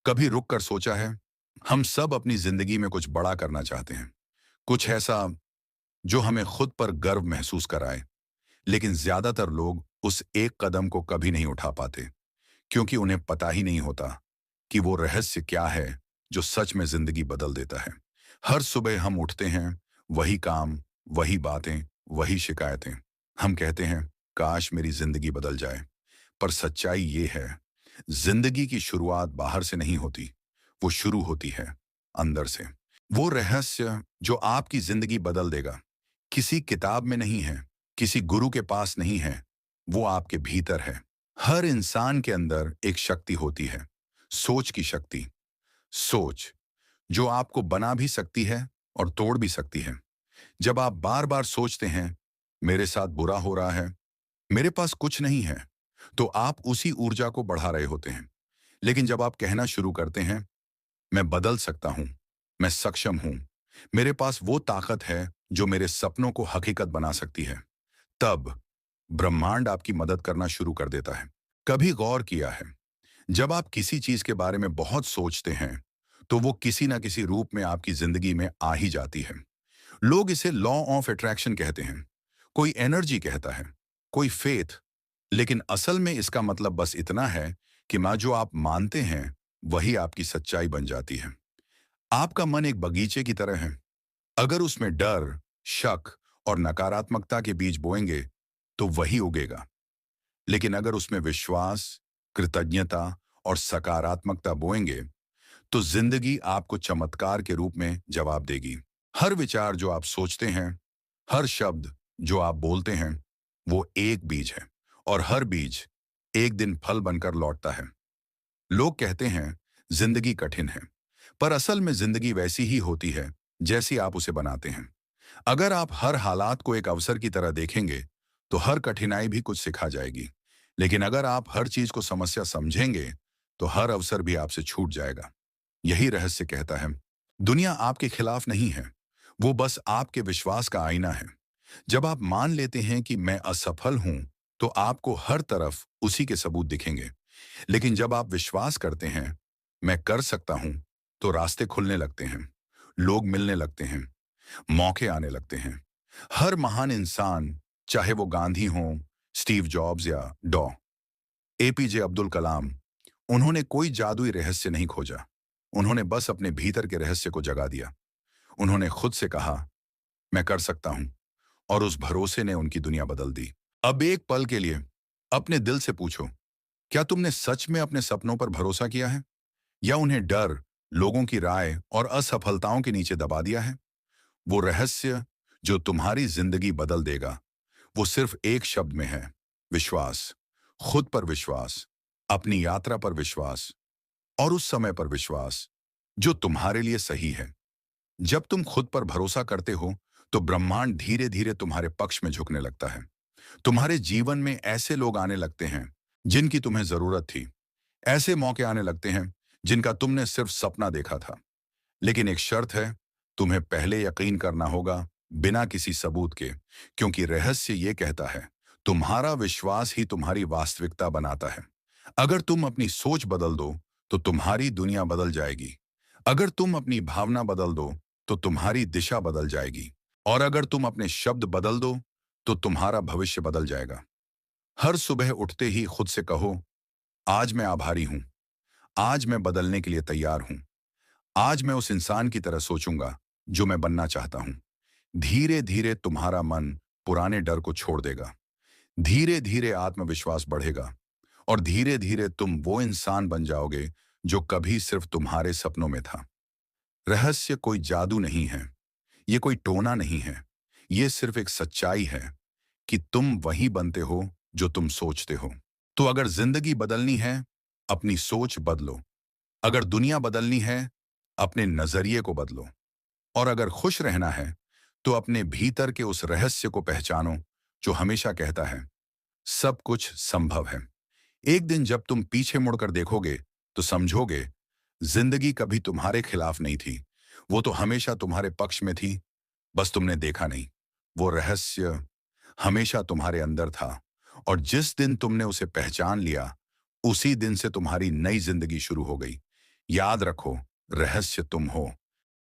कभी रुक कर सोचा है? हम सब अपनी जिंदगी में कुछ बड़ा करना चाहते हैं, कुछ ऐसा जो हमें खुद पर गर्व महसूस कराए। लेकिन ज्यादातर लोग उस एक कदम को कभी नहीं उठा पाते, क्योंकि उन्हें पता ही नहीं होता कि वो रहस्य क्या है जो सच में जिंदगी बदल देता है। हर सुबह हम उठते हैं, वही काम, वही बातें, वही शिकायतें। हम कहते हैं, काश मेरी जिंदगी बदल जाए। पर सच्चाई ये है, जिंदगी की शुरुआत बाहर से नहीं होती, वो शुरू होती है अंदर से। वो रहस्य जो आपकी जिंदगी बदल देगा, किसी किताब में नहीं है, किसी गुरु के पास नहीं है, वो आपके भीतर है। हर इंसान के अंदर एक शक्ति होती है, सोच की शक्ति। सोच जो आपको बना भी सकती है और तोड़ भी सकती है। जब आप बार बार सोचते हैं, मेरे साथ बुरा हो रहा है, मेरे पास कुछ नहीं है, तो आप उसी ऊर्जा को बढ़ा रहे होते हैं। लेकिन जब आप कहना शुरू करते हैं, मैं बदल सकता हूं, मैं सक्षम हूं, मेरे पास वो ताकत है जो मेरे सपनों को हकीकत बना सकती है, तब ब्रह्मांड आपकी मदद करना शुरू कर देता है। कभी गौर किया है, जब आप किसी चीज के बारे में बहुत सोचते हैं, तो वो किसी ना किसी रूप में आपकी जिंदगी में आ ही जाती है। लोग इसे लॉ ऑफ अट्रैक्शन कहते हैं, कोई एनर्जी कहता है, कोई फेथ। लेकिन असल में इसका मतलब बस इतना है कि माँ जो आप मानते हैं, वही आपकी सच्चाई बन जाती है। आपका मन एक बगीचे की तरह है। अगर उसमें डर, शक और नकारात्मकता के बीज बोएंगे, तो वही उगेगा। लेकिन अगर उसमें विश्वास, कृतज्ञता और सकारात्मकता बोएंगे, तो जिंदगी आपको चमत्कार के रूप में जवाब देगी। हर विचार जो आप सोचते हैं, हर शब्द जो आप बोलते हैं, वो एक बीज है, और हर बीज एक दिन फल बनकर लौटता है। लोग कहते हैं, जिंदगी कठिन है, पर असल में जिंदगी वैसी ही होती है जैसी आप उसे बनाते हैं। अगर आप हर हालात को एक अवसर की तरह देखेंगे, तो हर कठिनाई भी कुछ सिखा जाएगी। लेकिन अगर आप हर चीज को समस्या समझेंगे, तो हर अवसर भी आपसे छूट जाएगा। यही रहस्य कहता है, दुनिया आपके खिलाफ नहीं है, वो बस आपके विश्वास का आईना है। जब आप मान लेते हैं कि मैं असफल हूं, तो आपको हर तरफ उसी के सबूत दिखेंगे। लेकिन जब आप विश्वास करते हैं, मैं कर सकता हूं, तो रास्ते खुलने लगते हैं, लोग मिलने लगते हैं, मौके आने लगते हैं। हर महान इंसान, चाहे वो गांधी हो, स्टीव जॉब्स या डॉ एपीजे अब्दुल कलाम, उन्होंने कोई जादुई रहस्य नहीं खोजा। उन्होंने बस अपने भीतर के रहस्य को जगा दिया। उन्होंने खुद से कहा, मैं कर सकता हूं, और उस भरोसे ने उनकी दुनिया बदल दी। अब एक पल के लिए अपने दिल से पूछो, क्या तुमने सच में अपने सपनों पर भरोसा किया है, या उन्हें डर, लोगों की राय और असफलताओं के नीचे दबा दिया है? वो रहस्य जो तुम्हारी जिंदगी बदल देगा, वो सिर्फ एक शब्द में है, विश्वास। खुद पर विश्वास, अपनी यात्रा पर विश्वास, और उस समय पर विश्वास जो तुम्हारे लिए सही है। जब तुम खुद पर भरोसा करते हो, तो ब्रह्मांड धीरे धीरे तुम्हारे पक्ष में झुकने लगता है। तुम्हारे जीवन में ऐसे लोग आने लगते हैं जिनकी तुम्हें जरूरत थी, ऐसे मौके आने लगते हैं जिनका तुमने सिर्फ सपना देखा था। लेकिन एक शर्त है, तुम्हें पहले यकीन करना होगा, बिना किसी सबूत के, क्योंकि रहस्य ये कहता है, तुम्हारा विश्वास ही तुम्हारी वास्तविकता बनाता है। अगर तुम अपनी सोच बदल दो, तो तुम्हारी दुनिया बदल जाएगी। अगर तुम अपनी भावना बदल दो, तो तुम्हारी दिशा बदल जाएगी। और अगर तुम अपने शब्द बदल दो, तो तुम्हारा भविष्य बदल जाएगा। हर सुबह उठते ही खुद से कहो, आज मैं आभारी हूं, आज मैं बदलने के लिए तैयार हूं, आज मैं उस इंसान की तरह सोचूंगा जो मैं बनना चाहता हूं। धीरे धीरे तुम्हारा मन पुराने डर को छोड़ देगा, धीरे धीरे आत्मविश्वास बढ़ेगा, और धीरे धीरे तुम वो इंसान बन जाओगे जो कभी सिर्फ तुम्हारे सपनों में था। रहस्य कोई जादू नहीं है, ये कोई टोना नहीं है, ये सिर्फ एक सच्चाई है कि तुम वही बनते हो जो तुम सोचते हो। तो अगर जिंदगी बदलनी है, अपनी सोच बदलो। अगर दुनिया बदलनी है, अपने नजरिए को बदलो। और अगर खुश रहना है, तो अपने भीतर के उस रहस्य को पहचानो जो हमेशा कहता है, सब कुछ संभव है। एक दिन जब तुम पीछे मुड़कर देखोगे, तो समझोगे, जिंदगी कभी तुम्हारे खिलाफ नहीं थी, वो तो हमेशा तुम्हारे पक्ष में थी, बस तुमने देखा नहीं। वो रहस्य हमेशा तुम्हारे अंदर था, और जिस दिन तुमने उसे पहचान लिया, उसी दिन से तुम्हारी नई जिंदगी शुरू हो गई। याद रखो, रहस्य तुम हो।